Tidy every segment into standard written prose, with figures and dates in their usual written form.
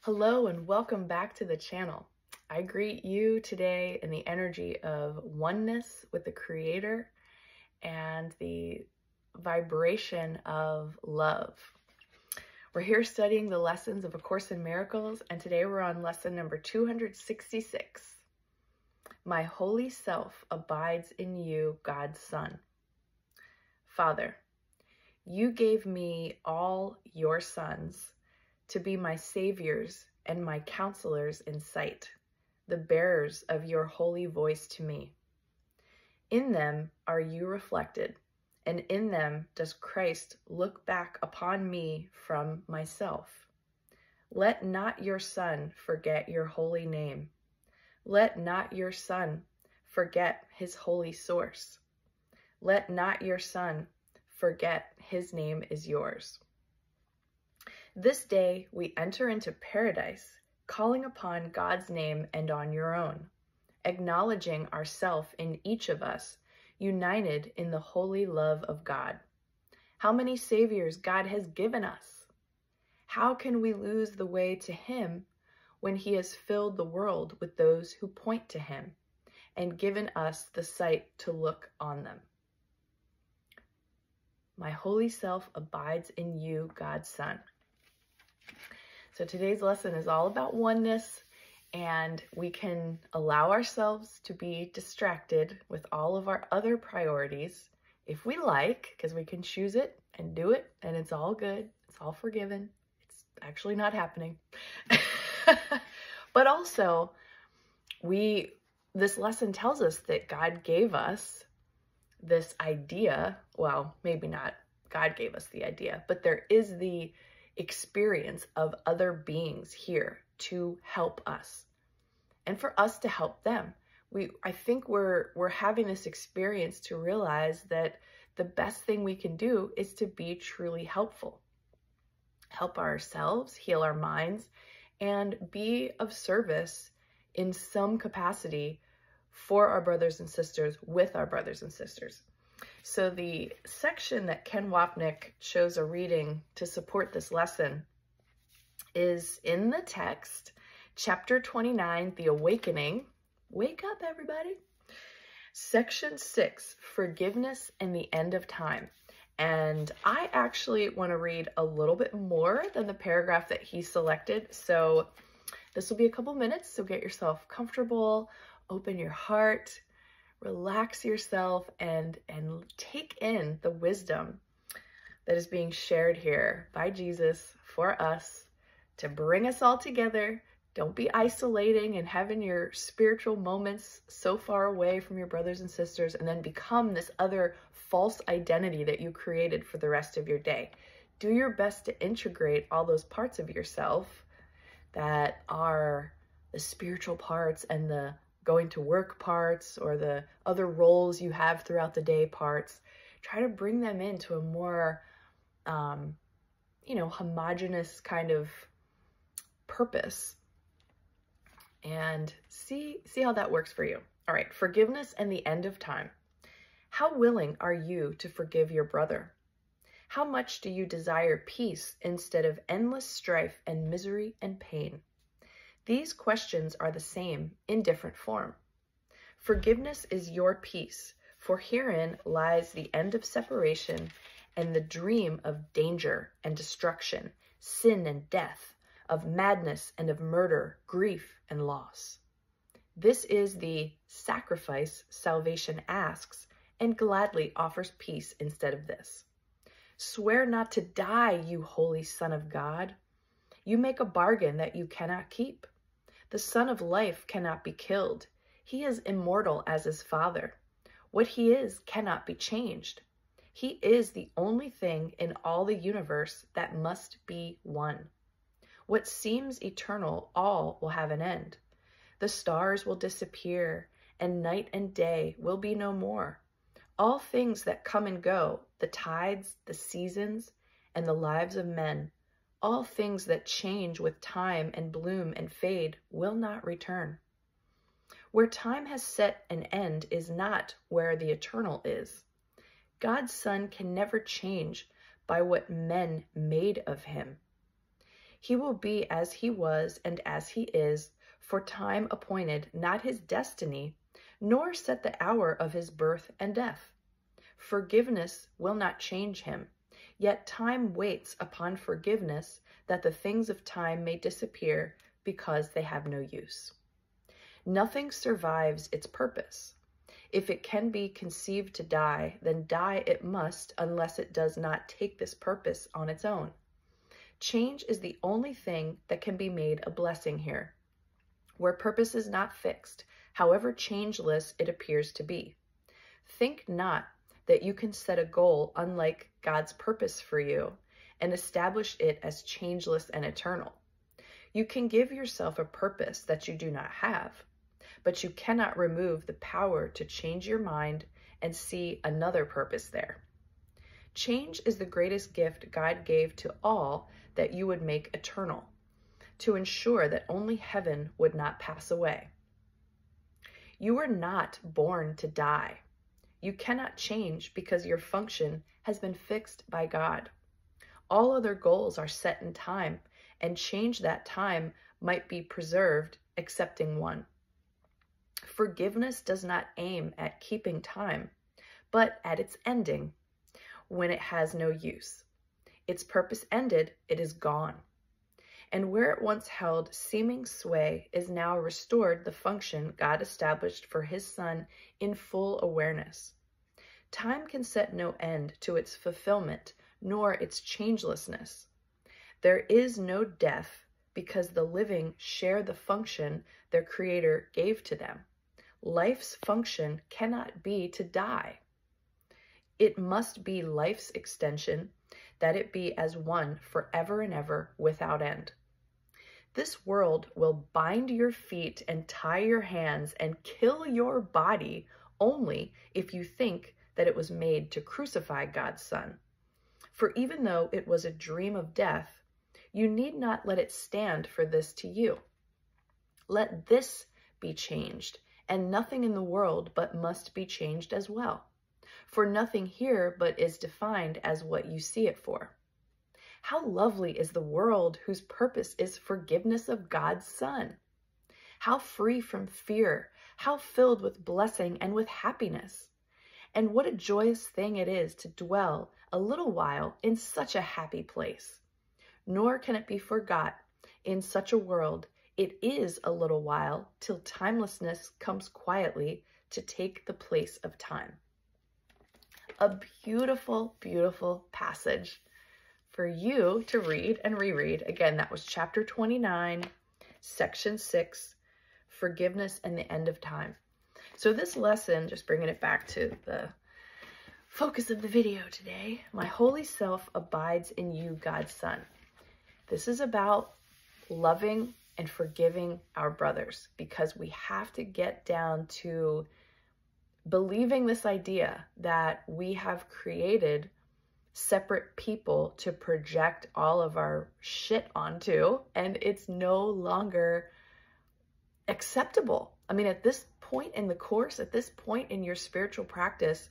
Hello and welcome back to the channel. I greet you today in the energy of oneness with the Creator and the vibration of love. We're here studying the lessons of A Course in Miracles, and today we're on lesson number 266. My holy self abides in you, God's Son. Father, you gave me all your sons to be my saviors and my counselors in sight, the bearers of your holy voice to me. In them are you reflected, and in them does Christ look back upon me from myself. Let not your Son forget your holy name. Let not your Son forget his holy source. Let not your Son forget his name is yours. This day we enter into paradise, calling upon God's name and on your own, acknowledging ourself in each of us, united in the holy love of God. How many saviors God has given us! How can we lose the way to him when he has filled the world with those who point to him and given us the sight to look on them? My holy self abides in you, God's Son. So today's lesson is all about oneness, and we can allow ourselves to be distracted with all of our other priorities if we like, because we can choose it and do it, and it's all good. It's all forgiven. It's actually not happening. But also, this lesson tells us that God gave us this idea. Well, maybe not God gave us the idea, but there is the experience of other beings here to help us and for us to help them. I think we're having this experience to realize that the best thing we can do is to be truly helpful. Help ourselves, heal our minds, and be of service in some capacity for our brothers and sisters, with our brothers and sisters. So the section that Ken Wapnick chose a reading to support this lesson is in the text, chapter 29, The Awakening. Wake up, everybody. Section 6, Forgiveness and the End of Time. And I actually want to read a little bit more than the paragraph that he selected. So this will be a couple minutes, so get yourself comfortable, open your heart, relax yourself, and take in the wisdom that is being shared here by Jesus for us to bring us all together. Don't be isolating and having your spiritual moments so far away from your brothers and sisters and then become this other false identity that you created for the rest of your day. Do your best to integrate all those parts of yourself that are the spiritual parts and the going to work parts, or the other roles you have throughout the day parts. Try to bring them into a more, homogeneous kind of purpose, and see how that works for you. All right, forgiveness and the end of time. How willing are you to forgive your brother? How much do you desire peace instead of endless strife and misery and pain? These questions are the same in different form. Forgiveness is your peace, for herein lies the end of separation and the dream of danger and destruction, sin and death, of madness and of murder, grief and loss. This is the sacrifice salvation asks and gladly offers peace instead of this. Swear not to die, you holy Son of God. You make a bargain that you cannot keep. The Son of Life cannot be killed. He is immortal as his Father. What he is cannot be changed. He is the only thing in all the universe that must be one. What seems eternal, all will have an end. The stars will disappear, and night and day will be no more. All things that come and go, the tides, the seasons, and the lives of men, all things that change with time and bloom and fade will not return. Where time has set an end is not where the eternal is. God's Son can never change by what men made of him. He will be as he was and as he is, for time appointed, not his destiny, nor set the hour of his birth and death. Forgiveness will not change him, yet time waits upon forgiveness, that the things of time may disappear because they have no use. Nothing survives its purpose. If it can be conceived to die, then die it must, unless it does not take this purpose on its own. Change is the only thing that can be made a blessing here, where purpose is not fixed, however changeless it appears to be. Think not that you can set a goal unlike God's purpose for you and establish it as changeless and eternal. You can give yourself a purpose that you do not have, but you cannot remove the power to change your mind and see another purpose there. Change is the greatest gift God gave to all that you would make eternal, to ensure that only heaven would not pass away. You were not born to die. You cannot change because your function has been fixed by God. All other goals are set in time, and change that time might be preserved, excepting one. Forgiveness does not aim at keeping time, but at its ending, when it has no use. Its purpose ended, it is gone. And where it once held seeming sway is now restored the function God established for his Son in full awareness. Time can set no end to its fulfillment, nor its changelessness. There is no death, because the living share the function their Creator gave to them. Life's function cannot be to die. It must be life's extension, that it be as one forever and ever without end. This world will bind your feet and tie your hands and kill your body only if you think that it was made to crucify God's Son. For even though it was a dream of death, you need not let it stand for this to you. Let this be changed, and nothing in the world but must be changed as well. For nothing here but is defined as what you see it for. How lovely is the world whose purpose is forgiveness of God's Son. How free from fear, how filled with blessing and with happiness. And what a joyous thing it is to dwell a little while in such a happy place. Nor can it be forgot in such a world, it is a little while till timelessness comes quietly to take the place of time. A beautiful, beautiful passage for you to read and reread. Again, that was chapter 29, section 6, forgiveness and the end of time. So this lesson, just bringing it back to the focus of the video today, my holy self abides in you, God's Son. This is about loving and forgiving our brothers, because we have to get down to believing this idea that we have created separate people to project all of our shit onto, and it's no longer acceptable. I mean, at this point in the course, at this point in your spiritual practice,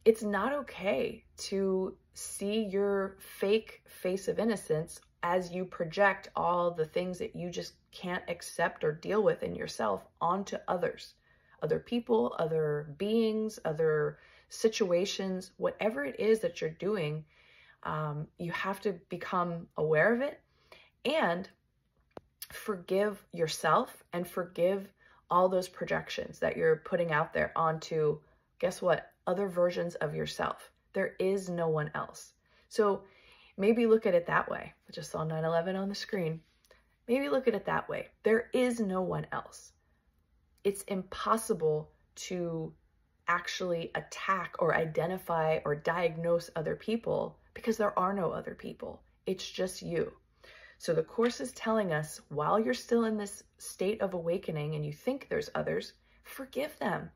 it's not okay to see your fake face of innocence as you project all the things that you just can't accept or deal with in yourself onto others, other people, other beings, other situations, whatever it is that you're doing. You have to become aware of it and forgive yourself and forgive all those projections that you're putting out there onto, guess what, other versions of yourself. There is no one else. So maybe look at it that way. I just saw 9/11 on the screen. Maybe look at it that way. There is no one else. It's impossible to actually attack or identify or diagnose other people because there are no other people. It's just you. So the Course is telling us, while you're still in this state of awakening and you think there's others, forgive them.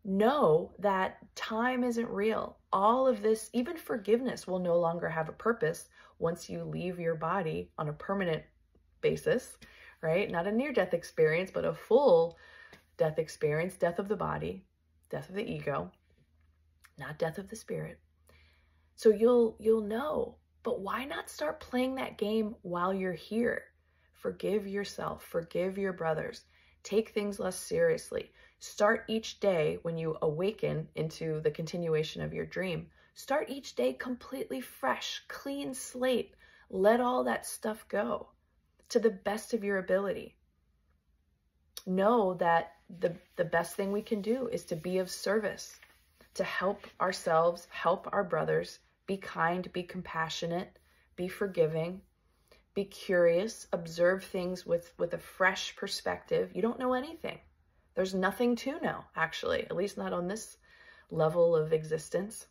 Know that time isn't real. All of this, even forgiveness, will no longer have a purpose once you leave your body on a permanent basis, right? Not a near-death experience, but a full death experience, death of the body, death of the ego, not death of the spirit. So you'll know. But why not start playing that game while you're here? Forgive yourself, forgive your brothers, take things less seriously. Start each day when you awaken into the continuation of your dream. Start each day completely fresh, clean slate. Let all that stuff go to the best of your ability. Know that the best thing we can do is to be of service, to help ourselves, help our brothers, be kind, be compassionate, be forgiving, be curious, observe things with a fresh perspective. You don't know anything. There's nothing to know, actually, at least not on this level of existence.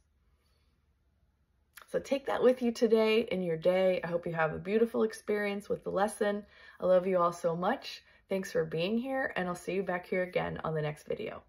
So take that with you today in your day. I hope you have a beautiful experience with the lesson. I love you all so much. Thanks for being here, and I'll see you back here again on the next video.